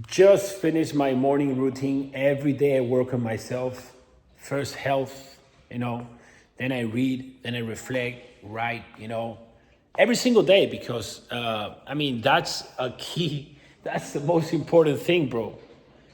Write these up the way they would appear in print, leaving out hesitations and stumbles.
Just finished my morning routine. Every day I work on myself. First health, then I read, then I reflect, write, every single day because, that's a key. That's the most important thing, bro.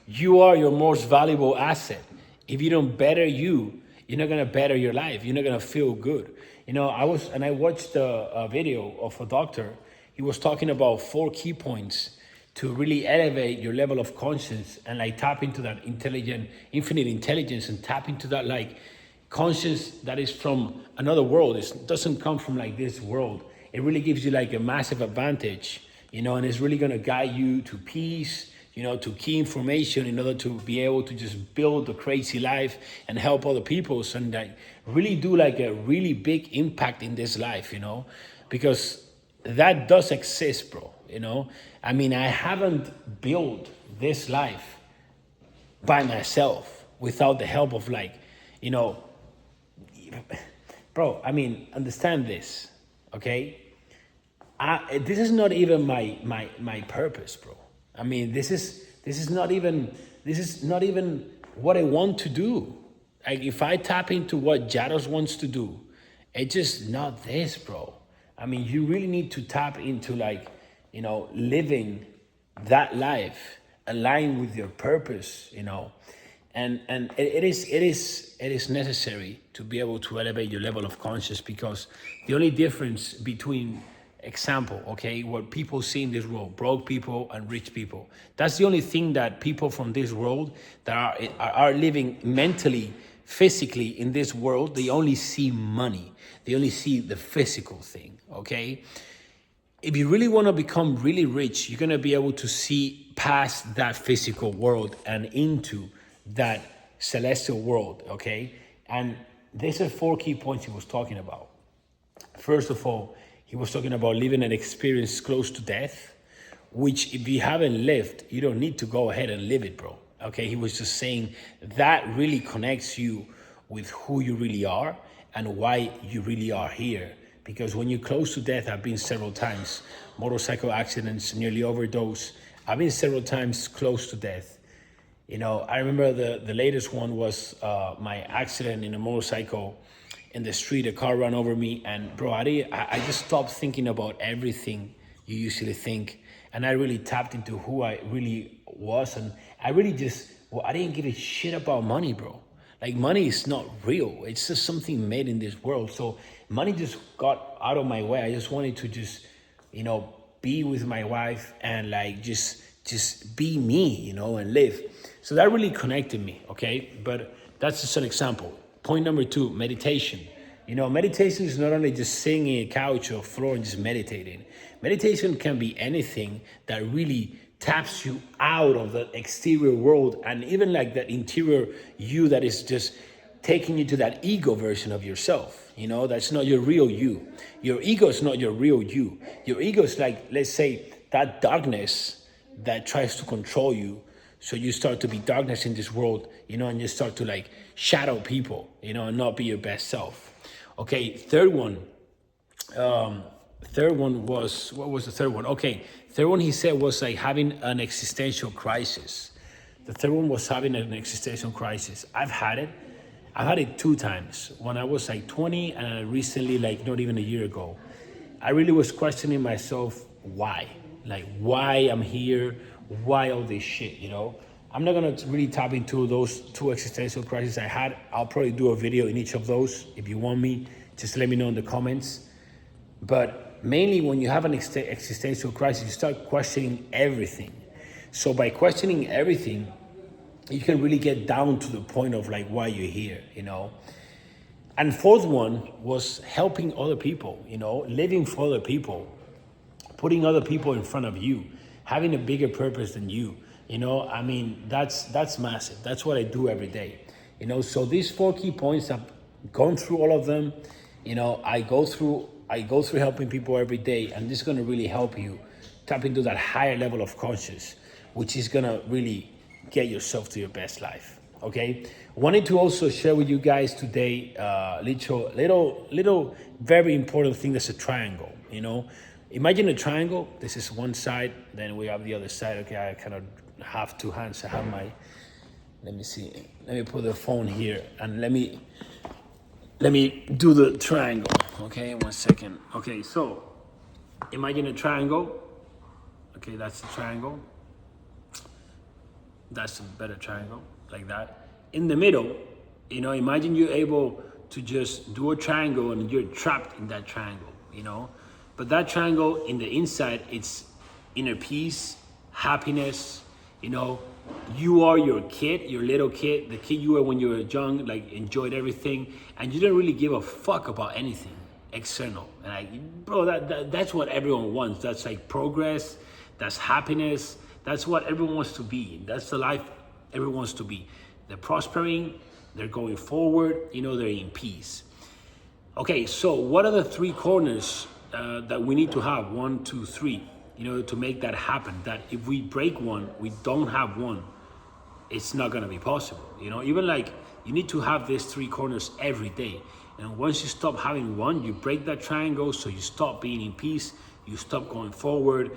You are your most valuable asset. If you don't better you, you're not gonna better your life. You're not gonna feel good. I watched a video of a doctor. He was talking about 4 key points to really elevate your level of conscience and like tap into that infinite intelligence and tap into that like conscience that is from another world. It doesn't come from like this world. It really gives you like a massive advantage, and it's really gonna guide you to peace, to key information in order to be able to just build a crazy life and help other people and like really do like a really big impact in this life, because that does exist, bro. I haven't built this life by myself without the help of like, you know, bro, understand this, okay? This is not even my purpose, bro. This is not even what I want to do. Like if I tap into what Llados wants to do, it's just not this, bro. You really need to tap into like, living that life aligned with your purpose, and it is necessary to be able to elevate your level of conscious because the only difference between example, okay, what people see in this world, broke people and rich people, that's the only thing that people from this world that are living mentally, physically in this world, they only see money, they only see the physical thing, okay? If you really want to become really rich, you're going to be able to see past that physical world and into that celestial world, okay? And these are 4 key points he was talking about. First of all, he was talking about living an experience close to death, which if you haven't lived, you don't need to go ahead and live it, bro. Okay, he was just saying that really connects you with who you really are and why you really are here. Because when you're close to death, I've been several times, motorcycle accidents, nearly overdose. I've been several times close to death. I remember the latest one was my accident in a motorcycle in the street. A car ran over me, and bro, I just stopped thinking about everything you usually think, and I really tapped into who I really was, and I really I didn't give a shit about money, bro. Like money is not real. It's just something made in this world. So money just got out of my way. I just wanted to just, be with my wife and like just be me, and live. So that really connected me, okay? But that's just an example. Point number 2, meditation. Meditation is not only just sitting in a couch or floor and just meditating. Meditation can be anything that really taps you out of the exterior world and even like that interior you that is just taking you to that ego version of yourself. That's not your real you. Your ego is not your real you. Your ego is like, let's say, that darkness that tries to control you. So you start to be darkness in this world, and you start to like shadow people, and not be your best self. Okay, third one was, what was the third one? Okay, third one he said was like having an existential crisis. The third one was having an existential crisis. I've had it 2 times. When I was like 20 and recently, like not even a year ago, I really was questioning myself, why? Like why I'm here, why all this shit, I'm not gonna really tap into those 2 existential crises I had. I'll probably do a video in each of those. If you want me, just let me know in the comments. But mainly when you have an existential crisis, you start questioning everything. So by questioning everything, you can really get down to the point of like why you're here, And fourth one was helping other people, living for other people, putting other people in front of you, having a bigger purpose than you. That's massive. That's what I do every day. So these 4 key points, I've gone through all of them. I go through helping people every day, and this is gonna really help you tap into that higher level of conscious, which is gonna really get yourself to your best life. Okay, wanted to also share with you guys today little very important thing. That's a triangle. Imagine a triangle. This is one side, then we have the other side. Okay, I kind of have two hands. I have my, let me see. Let me put the phone here and let me do the triangle. Okay, 1 second. Okay, so imagine a triangle. Okay, that's the triangle. That's a better triangle, like that. In the middle, you know, imagine you're able to just do a triangle and you're trapped in that triangle, you know? But that triangle in the inside, it's inner peace, happiness, you know? You are your kid, your little kid, the kid you were when you were young, like enjoyed everything, and you didn't really give a fuck about anything external. And like, bro, that's what everyone wants. That's like progress, that's happiness, that's what everyone wants to be. That's the life everyone wants to be. They're prospering, they're going forward, you know, they're in peace. Okay, so what are the three corners that we need to have? 1, 2, 3, you know, to make that happen. That if we break one, we don't have one, it's not gonna be possible. You know, even like you need to have these three corners every day. And once you stop having one, you break that triangle, so you stop being in peace, you stop going forward.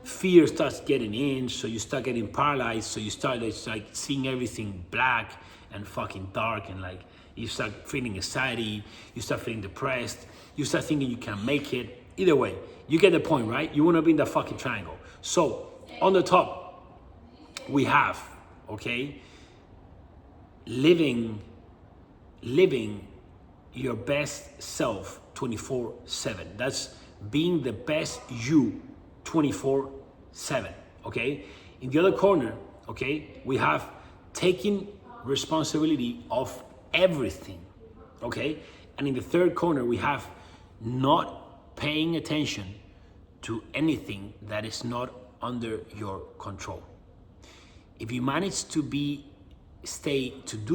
Fear starts getting in, so you start getting paralyzed, so you start like seeing everything black and fucking dark, and like you start feeling anxiety, you start feeling depressed, you start thinking you can't make it. Either way, you get the point, right? You want to be in that fucking triangle. So on the top, we have, okay, living your best self 24/7. That's being the best you 24/7, okay? In the other corner, okay, we have taking responsibility of everything, okay? And in the third corner, we have not paying attention to anything that is not under your control. If you manage to do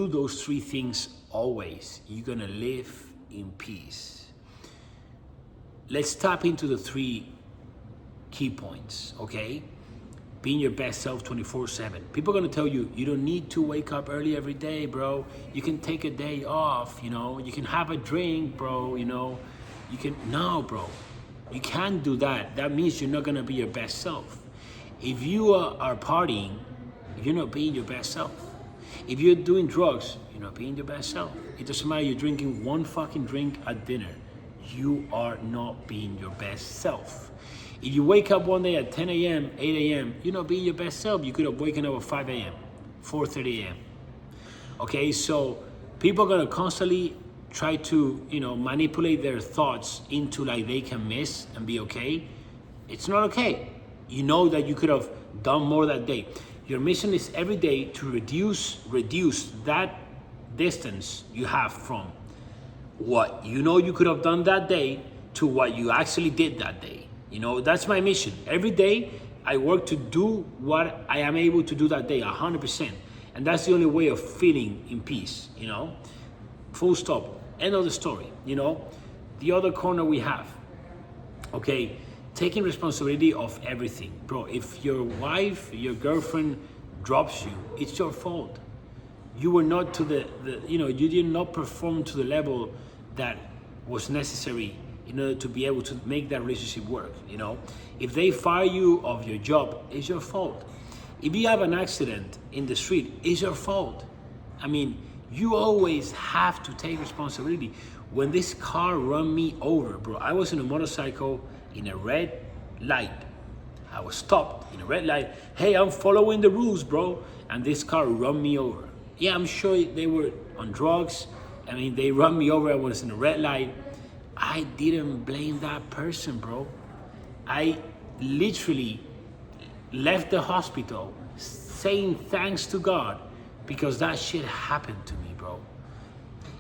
those three things always, you're gonna live in peace. Let's tap into the three key points, okay? Being your best self 24/7. People are gonna tell you, you don't need to wake up early every day, bro. You can take a day off, you know? You can have a drink, bro, you know? No, bro. You can't do that. That means you're not gonna be your best self. If you are partying, you're not being your best self. If you're doing drugs, you're not being your best self. It doesn't matter, you're drinking one fucking drink at dinner. You are not being your best self. If you wake up one day at 10 a.m., 8 a.m., you're not being your best self. You could have woken up at 5 a.m., 4:30 a.m. Okay, so people are gonna constantly try to, you know, manipulate their thoughts into like they can miss and be okay. It's not okay. You know that you could have done more that day. Your mission is every day to reduce that distance you have from what you know you could have done that day to what you actually did that day. You know, that's my mission. Every day I work to do what I am able to do that day, 100%. And that's the only way of feeling in peace, you know? Full stop. End of the story, you know? The other corner we have, okay, taking responsibility of everything. Bro, if your wife, your girlfriend drops you, it's your fault. You were not to you did not perform to the level that was necessary in order to be able to make that relationship work, you know? If they fire you of your job, it's your fault. If you have an accident in the street, it's your fault. I mean, you always have to take responsibility. When this car run me over, bro, I was in a motorcycle in a red light. I was stopped in a red light. Hey, I'm following the rules, bro. And this car run me over. Yeah, I'm sure they were on drugs. I mean, they run me over. I was in a red light. I didn't blame that person, bro. I literally left the hospital saying thanks to God because that shit happened to me, bro.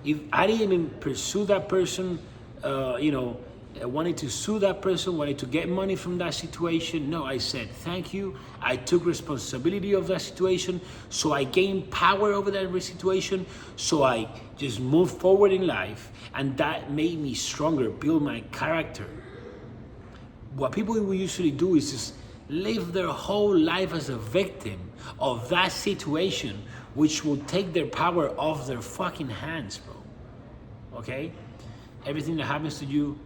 If I didn't even pursue that person, I wanted to sue that person, wanted to get money from that situation. No, I said, thank you. I took responsibility of that situation. So I gained power over that situation. So I just moved forward in life. And that made me stronger, build my character. What people will usually do is just live their whole life as a victim of that situation, which will take their power off their fucking hands, bro. Okay? Everything that happens to you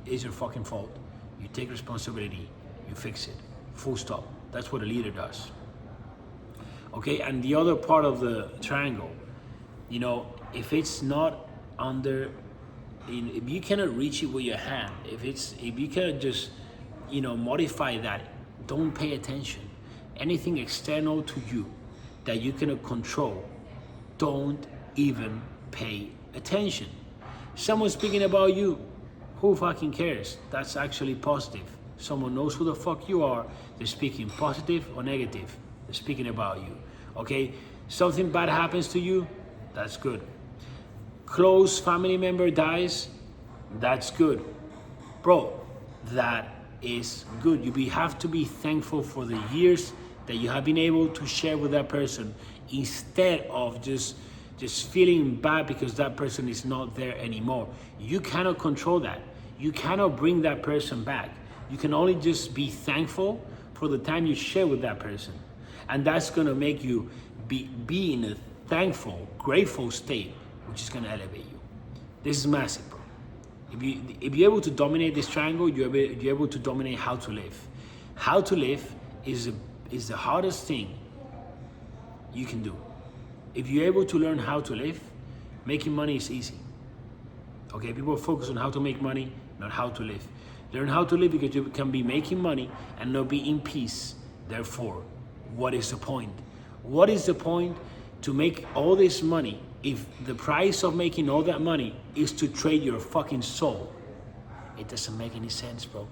is your fucking fault. you take responsibility, you fix it. Full stop. That's what a leader does. Okay, and the other part of the triangle, you know, if it's not under, if you cannot reach it with your hand, if you cannot just, you know, modify that, don't pay attention. Anything external to you that you cannot control, don't even pay attention. Someone speaking about you, who fucking cares? That's actually positive. Someone knows who the fuck you are. They're speaking positive or negative. They're speaking about you. Okay? Something bad happens to you, that's good. Close family member dies, that's good. Bro, that is good. You have to be thankful for the years that you have been able to share with that person, instead of just feeling bad because that person is not there anymore. You cannot control that. You cannot bring that person back. You can only just be thankful for the time you share with that person. And that's gonna make you be in a thankful, grateful state, which is gonna elevate you. This is massive, bro. If you're able to dominate this triangle, you're able to dominate how to live. How to live is the hardest thing you can do. If you're able to learn how to live, making money is easy. Okay, people focus on how to make money, not how to live. Learn how to live because you can be making money and not be in peace. Therefore, what is the point? What is the point to make all this money if the price of making all that money is to trade your fucking soul? It doesn't make any sense, bro.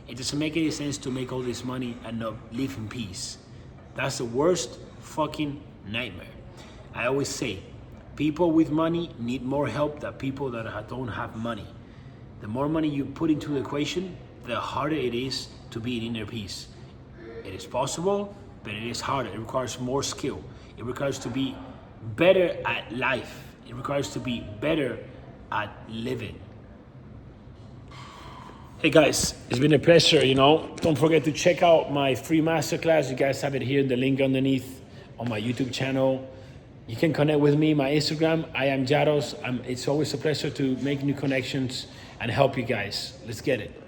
It doesn't make any sense to make all this money and not live in peace. That's the worst fucking nightmare. I always say, people with money need more help than people that don't have money. The more money you put into the equation, the harder it is to be in inner peace. It is possible, but it is harder. It requires more skill. It requires to be better at life. It requires to be better at living. Hey guys, it's been a pleasure, you know. Don't forget to check out my free masterclass. You guys have it here in the link underneath on my YouTube channel. You can connect with me, my Instagram, I am Llados. It's always a pleasure to make new connections and help you guys. Let's get it.